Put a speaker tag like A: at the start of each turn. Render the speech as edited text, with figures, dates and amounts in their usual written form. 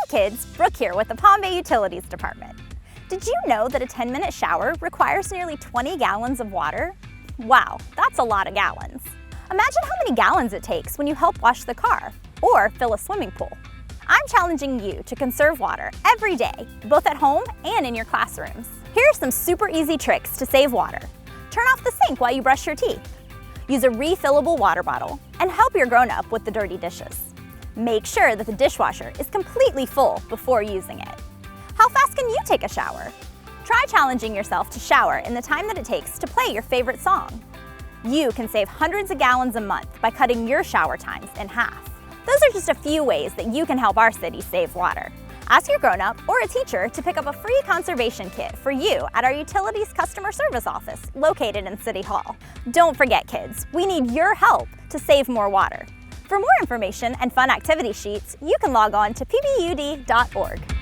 A: kids, Brooke here with the Palm Bay Utilities Department. Did you know that a 10-minute shower requires nearly 20 gallons of water? Wow, that's a lot of gallons. Imagine how many gallons it takes when you help wash the car or fill a swimming pool. I'm challenging you to conserve water every day, both at home and in your classrooms. Here are some super easy tricks to save water. Turn off the sink while you brush your teeth. Use a refillable water bottle and help your grown-up with the dirty dishes. Make sure that the dishwasher is completely full before using it. How fast can you take a shower? Try challenging yourself to shower in the time that it takes to play your favorite song. You can save hundreds of gallons a month by cutting your shower times in half. Those are just a few ways that you can help our city save water. Ask your grown-up or a teacher to pick up a free conservation kit for you at our Utilities Customer Service Office located in City Hall. Don't forget, kids, we need your help to save more water. For more information and fun activity sheets, you can log on to pbud.org.